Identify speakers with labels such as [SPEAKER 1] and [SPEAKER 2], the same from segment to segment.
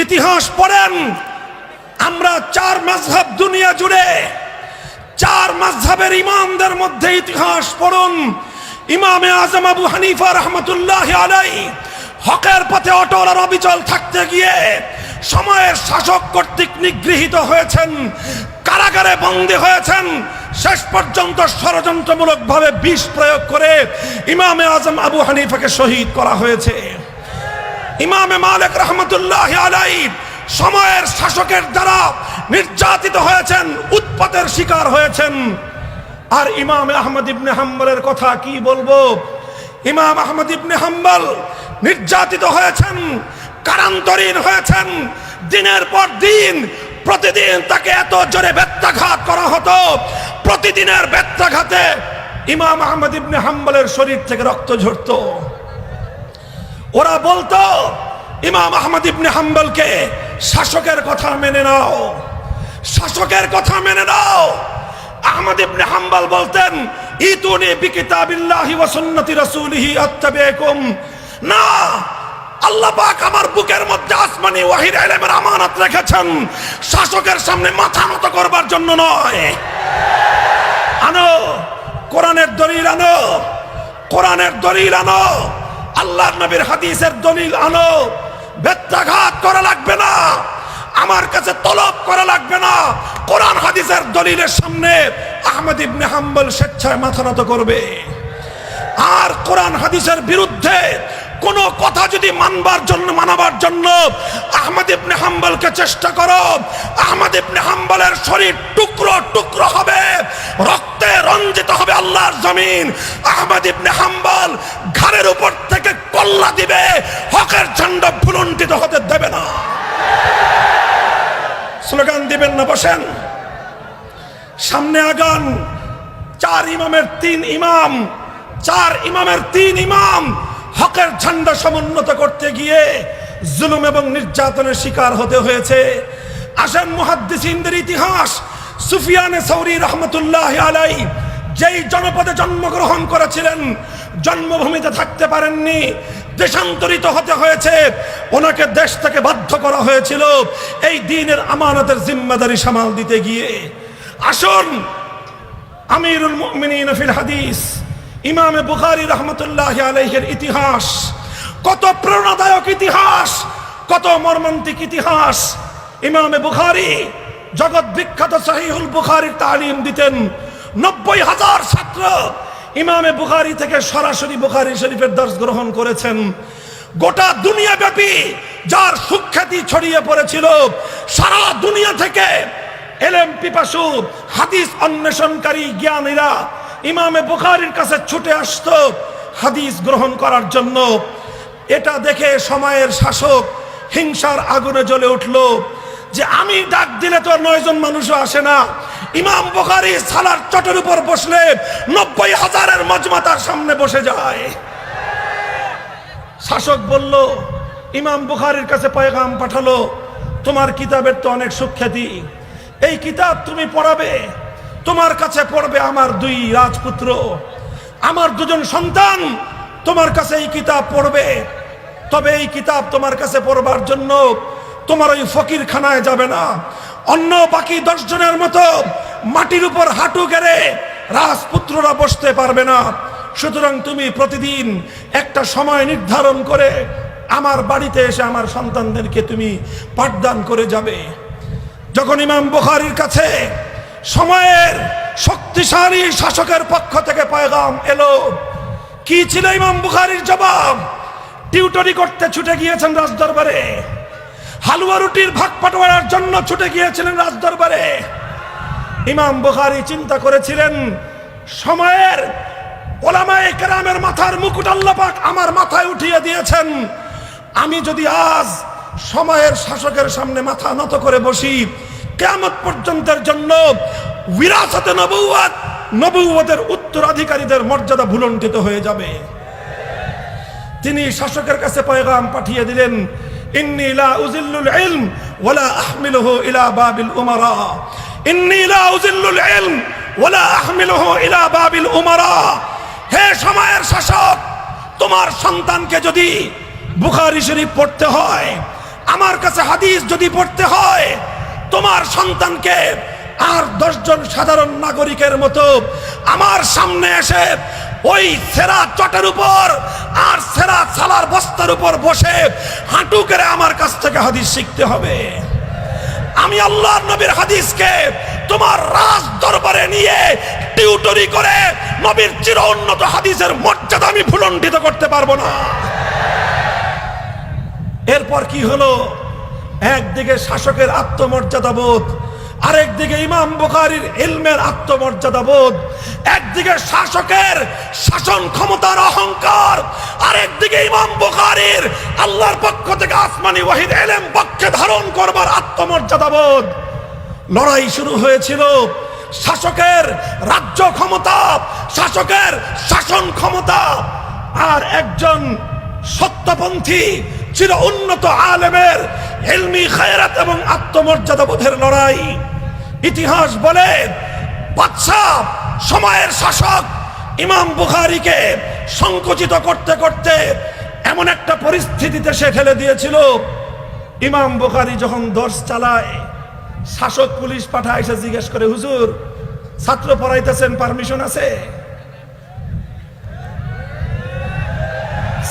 [SPEAKER 1] ইতিহাস পড়েন। আমরা 4 মাযহাব দুনিয়া জুড়ে 4 মাযহাবের ইমামদের মধ্যে ইতিহাস পড়ুন। ইমামে আজম আবু হানিফা রাহমাতুল্লাহি আলাইহি হকের পথে অটল আর অবিচল থাকতে গিয়ে সময়ের শাসক কর্তৃক নিগৃহীত হয়েছেন, কারাগারে বন্দী হয়েছেন। শেষ পর্যন্ত ষড়যন্ত্রমূলকভাবে বিষ প্রয়োগ করে ইমামে আজম আবু হানিফাকে শহীদ করা হয়েছে। ইমামে মালিক রাহমাতুল্লাহি আলাইহি সময়ের শাসকের দ্বারা নির্যাতিত হয়েছেন, উৎপাতের শিকার হয়েছেন। আর ইমাম আহমদ ইবনে হাম্বলের কথা কি বলবো? ইমাম আহমদ ইবনে হাম্বল নির্যাতিত হয়েছেন, কারান্তরীণ হয়েছেন। দিনের পর দিন প্রতিদিন তাকে এত জোরে বেত্রাঘাত করা হতো, প্রতিদিনের বেত্রাঘাতে ইমাম আহমদ ইবনে হাম্বলের শরীর থেকে রক্ত ঝরতো। ওরা বলতো ইমাম আহমদ ইবনে হাম্বলকে শাসকের কথা মেনে নাও, শাসকের কথা মেনে নাও। আহমদ ইবনে হাম্বল বলতেন ইতুনি বিকিতাবিল্লাহি ওয়া সুন্নতি রাসূলিহি আত্তাবিকুম। না, আল্লাহ পাক আমার বুকের মধ্যে আসমানি ওয়াহির ইলমের আমানত রেখেছেন, শাসকের সামনে মাথা নত করবার জন্য নয়। আনো কোরআনের দলিল, আনো কোরআনের দলিল, আনো আল্লাহর নবীর হাদিসের দলিল আনো। বেত্রাঘাত করা লাগবে না, আমার কাছে তলব করা লাগবে না। কোরআন হাদিসের দলিলের সামনে আহমদ ইবনে হাম্বল স্বেচ্ছায় মাথা নত করবে। আর কোরআন হাদিসের বিরুদ্ধে কোন কথা যদি মানাবার জন্য আহমদ ইবনে হাম্বলকে চেষ্টা করো, আহমদ ইবনে হাম্বলের শরীর টুকরো টুকরো হবে, রক্তে রঞ্জিত হবে আল্লাহর জমিন। আহমদ ইবনে হাম্বল ঘাড়ের উপর থেকে কল্লা দিবে, হকের ঝান্ডা ভুলুণ্ঠিত হতে দেবে না। স্লোগান দিবেন না, বসেন, সামনে আগান। 4 ইমামের 3 ইমাম, 4 ইমামের 3 ইমাম হকের ঝান্ডা সমুন্নত করতে গিয়ে জুলুম এবং নির্যাতনের শিকার হতে হয়েছে। আসেন মুহাদ্দিসিনদের ইতিহাস। সুফিয়ানে সাউরি রাহমাতুল্লাহি আলাইহি যেই জনপদে জন্মগ্রহণ করেছিলেন, জন্মভূমিতে থাকতে পারেননি, দেশান্তরিত হতে হয়েছে। ওনাকে দেশ থেকে বাধ্য করা হয়েছিল এই দ্বীনের আমানতের জিম্মাদারি সামাল দিতে গিয়ে। আসুন আমিরুল মুমিনিন ফিল হাদিস ইমামে বুখারী রাহমাতুল্লাহি আলাইহির ইতিহাস, কত প্রেরণাদায়ক ইতিহাস, কত মর্মান্তিক ইতিহাস। ইমামে বুখারী জগৎ বিখ্যাত সহিহুল বুখারীর তালিম দিতেন। 90,000 ছাত্র ইমামে বুখারী থেকে সরাসরি বুখারী শরীফের দর্শ গ্রহণ করেছেন। গোটা দুনিয়া ব্যাপী যার সুখ্যাতি ছড়িয়ে পড়েছিল, সারা দুনিয়া থেকে এলেম পিপাসু হাদিস অন্বেষণকারী জ্ঞানীরা ইমামে বুখারীর কাছে ছুটে আসতো হাদিস গ্রহণ করার জন্য। এটা দেখে সময়ের শাসক হিংসার আগুনে জ্বলে উঠল যে আমি ডাক দিলে তো 9 জন মানুষও আসে না, ইমাম বুখারী সালার চটের উপর বসলে 90,000-এর মজমা তার সামনে বসে যায়। শাসক বলল, ইমাম বুখারীর কাছে পয়গাম পাঠালো, তোমার কিতাবের তো অনেক সুখ্যাতি, এই কিতাব তুমি পড়াবে, তোমার কাছে পড়বে আমার 2 রাজপুত্র, আমার 2 জন সন্তান তোমার কাছে এই কিতাব পড়বে। তবে এই কিতাব তোমার কাছে পড়বার জন্য তোমার ওই ফকিরখানায় যাবে না, অন্য বাকি 10 জনের মতো মাটির উপর হাঁটু গেড়ে রাজপুত্ররা বসতে পারবে না। সুতরাং তুমি প্রতিদিন একটা সময় নির্ধারণ করে আমার বাড়িতে এসে আমার সন্তানদেরকে তুমি পাঠদান করে যাবে। যখন ইমাম বুখারীর কাছে সময়ের শক্তিশালী শাসকের পক্ষ থেকে পয়গাম এলো, কি ছিল ইমাম বুখারীর জবাব? টিউটরি করতে ছুটে গিয়েছেন রাজদরবারে, হালুয়া রুটির ভাগ পাঠোয়ার জন্য ছুটে গিয়েছিলেন রাজদরবারে। ইমাম বুখারী চিন্তা করেছিলেন, সময়ের ওলামায়ে কেরামের মাথার মুকুট আল্লাহ পাক আমার মাথায় উঠিয়ে দিয়েছেন, আমি যদি আজ সময়ের শাসকের সামনে মাথা নত করে বসি, কিয়ামত পর্যন্তের জন্য বিরাসতে নবুয়ত, নবুয়তের উত্তরাধিকারীদের মর্যাদা ভুলুণ্ঠিত হয়ে যাবে। তিনি শাসকের কাছে পয়গাম পাঠিয়ে দিলেন, ইন্নী লা উযিল্লুল ইলম ওয়ালা আহমিলুহু ইলা বাবিল উমারা, ইন্নী লা উযিল্লুল ইলম ওয়ালা আহমিলুহু ইলা বাবিল উমারা। হে সময়ের শাসক, তোমার সন্তানকে যদি বুখারী শরীফ পড়তে হয়, আমার কাছে কাছে হাদিস যদি পড়তে হয়, তোমার সন্তানকে আর 10 জন সাধারণ নাগরিকের মতো আমার সামনে এসে ওই সেরা চটের উপর আর সেরা সালার বস্তার উপর বসে হাঁটু করে আমার কাছ থেকে হাদিস শিখতে হবে। আমি আল্লাহর নবীর হাদিসকে তোমার রাজ দরবারে নিয়ে টিউটরি করে নবীর চির উন্নত হাদিসের মর্যাদা আমি ভুলণ্ঠিত করতে পারবো না। এরপর কি হলো? একদিকে শাসকের আত্মমর্যাদা বোধ, আরেকদিকে ইমাম বুখারীর ইলমের আত্মমর্যাদা বোধ, একদিকে শাসকের শাসন ক্ষমতার অহংকার, আরেকদিকে ইমাম বুখারীর আল্লাহর পক্ষ থেকে আসমানি ওয়াহির ইলম পক্ষে ধারণ করবার আত্মমর্যাদা বোধ। লড়াই শুরু হয়েছিল শাসকের রাজ্য ক্ষমতা, শাসকের শাসন ক্ষমতা, আর একজন সত্যপন্থী চির উন্নত আলেমের ইলমি খায়রাত এবং আত্মমর্যাদা বোধের লড়াই। ইতিহাস বলে বাদশা সময়ের শাসক ইমাম বুখারীকে সংকুচিত করতে করতে এমন একটা পরিস্থিতিতে সে ফেলে দিয়েছিল, ইমাম বুখারী যখন দর্স চালায়, শাসক পুলিশ পাঠায়, এসে জিজ্ঞেস করে, হুজুর ছাত্র পড়াইতেছেন, পারমিশন আছে?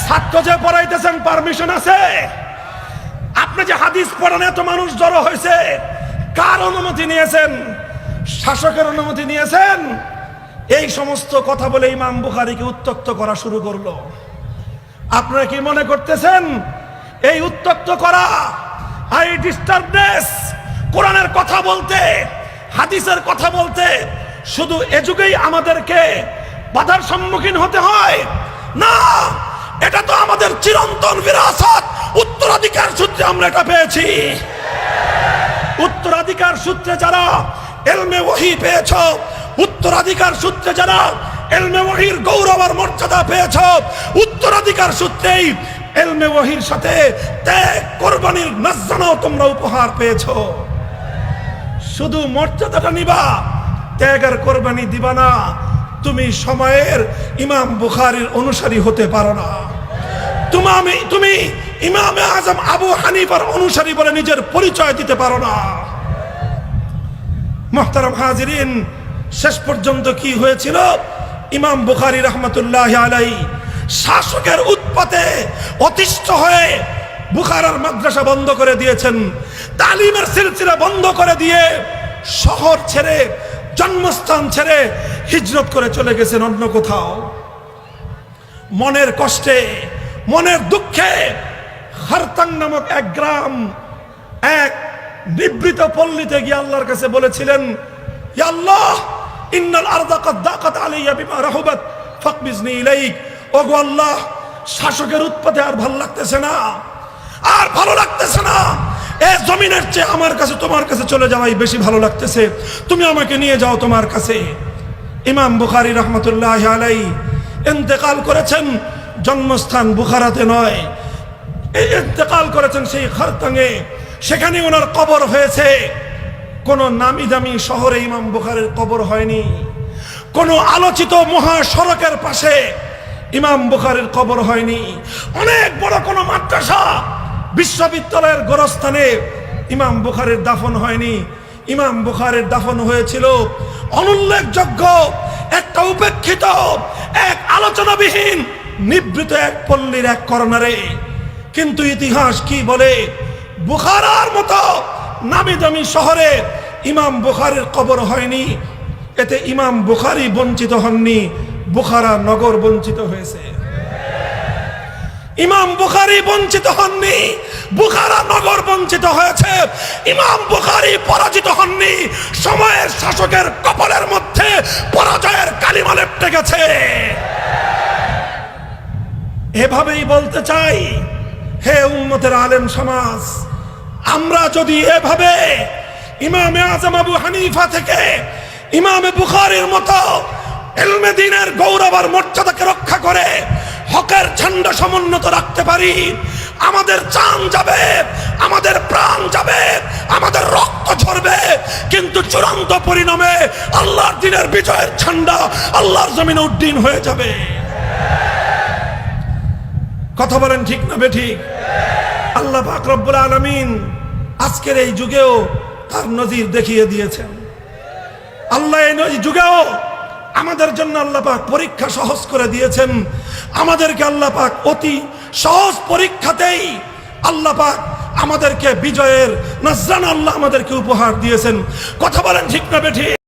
[SPEAKER 1] ছাত্র যে পড়াইতেছেন পারমিশন আছে? আপনি যে হাদিস পড়ান এত মানুষ জড়ো হয়েছে, কার অনুমতি নিয়েছেন? শাসকের অনুমতি নিয়েছেন? এই সমস্ত কথা বলে ইমাম বুখারীকে উত্ত্যক্ত করা শুরু করলো। আপনারা কি মনে করতেছেন এই উত্ত্যক্ত করা, এই ডিস্টার্বনেস, কোরআনের কথা বলতে, হাদিসের কথা বলতে শুধু এ যুগেই আমাদেরকে বাধার সম্মুখীন হতে হয়? না, এটা তো আমাদের চিরন্তন বিরাসত, উত্তরাধিকার সূত্রে আমরা এটা পেয়েছি। উত্তরাধিকার সূত্রে যারা ইলমে ওহী পেয়েছ, উত্তরাধিকার সূত্রে যারা ইলমে ওহীর গৌরব আর মর্যাদা পেয়েছ, উত্তরাধিকার সূত্রেই ইলমে ওহীর সাথে ত্যাগ কোরবানির নজরানাও তোমরা উপহার পেয়েছ। শুধু মর্যাদাটা নিবা, ত্যাগ আর কোরবানি দিবা না, তুমি সময়ের ইমাম বুখারীর অনুসারী হতে পারো না। তুমি ইমামে আজম আবু হানিফার অনুসারী বলে নিজের পরিচয় দিতে পারো না। মুহতারাম হাজিরিন, শেষ পর্যন্ত কি হয়েছিল? ইমাম বুখারী রাহমাতুল্লাহি আলাইহি শাসকের উৎপাতে অতিষ্ঠ হয়ে বুখারার মাদ্রাসা বন্ধ করে দিয়েছেন, তালিমের সিলসিলা বন্ধ করে দিয়ে শহর ছেড়ে, জন্মস্থান ছেড়ে হিজরত করে চলে গেছেন অন্য কোথাও। মনের কষ্টে, মনের দুঃখে খারতাং নামক এক গ্রাম, এক নিবৃত পল্লীতে গিয়ে আল্লাহর কাছে বলেছিলেন, ইয়া আল্লাহ, ইন্নাল আরদা কাদ দাকাত আলাইয়া বিমা রাহুবাত ফাকবিজনি ইলাইক। ওগো আল্লাহ, শাসকের উৎপাতে আর ভালো লাগতেছে না, আর ভালো লাগতেছে না, এই জমিনের চেয়ে আমার কাছে তোমার কাছে চলে যাওয়াই বেশি ভালো লাগতেছে, তুমি আমাকে নিয়ে যাও তোমার কাছে। ইমাম বুখারী রাহমাতুল্লাহি আলাইহি ইন্তেকাল করেছেন, জন্মস্থান বুখারাতে নয়, ইন্তেকাল করেছেন সেই খারতাঙে, সেখানে ওনার কবর হয়েছে। কোন নামি দামি শহরে ইমাম বুখারীর কবর হয়নি, কোন আলোচিত মহাসড়কের পাশে ইমাম বুখারীর কবর হয়নি, অনেক বড় কোন মাদ্রাসা বিশ্ববিদ্যালয়ের গোরস্থানে ইমাম বুখারীর দাফন হয়নি। ইমাম বুখারীর দাফন হয়েছিল অনুল্লেখযোগ্য একটা উপেক্ষিত, এক আলোচনাবিহীন, নিবৃত এক পল্লীর এক কর্নারে। কিন্তু ইতিহাস কি বলে? বুখারার মতো নামি দামি শহরে ইমাম বুখারীর কবর হয়নি। এতে ইমাম বুখারী বঞ্চিত হননি, বুখারা নগর বঞ্চিত হয়েছে। ইমাম বুখারী বঞ্চিত হননি, বুখারা নগর বঞ্চিত হয়েছে। ইমাম বুখারী পরাজিত হননি, সময়ের শাসকের কপালের মধ্যে পরাজয়ের কালিমা লেপ্টে গেছে। এভাবেই বলতে চাই, হে উম্মতের আলেম সমাজ, আমরা যদি এভাবে ইমামে আজম আবু হানিফা থেকে ইমামে বুখারীর মতো ইলমে দ্বীনের গৌরব আর মর্যাদাকে রক্ষা করে হকের ঝান্ডা সমুন্নত রাখতে পারি, আমাদের জান যাবে, আমাদের প্রাণ যাবে, আমাদের রক্ত ঝরবে, কিন্তু চূড়ান্ত পরিণামে আল্লাহর দ্বীনের বিজয়ের ঝান্ডা আল্লাহর জমিনে উড্ডীন হয়ে যাবে। কথা বলেন ঠিক না বেঠিক? আল্লাহ পাক রব্বুল আলামিন আজকের এই যুগেও তার নজির দেখিয়ে দিয়েছেন। আল্লাহ এই যুগেও আমাদের জন্য আল্লাহ পাক পরীক্ষা সহজ করে দিয়েছেন। আমাদেরকে আল্লাহ পাক অতি সহজ পরীক্ষাতেই আল্লাহ পাক আমাদেরকে বিজয়ের নজরানা আল্লাহ আমাদেরকে উপহার দিয়েছেন। কথা বলেন ঠিক না বেঠিক?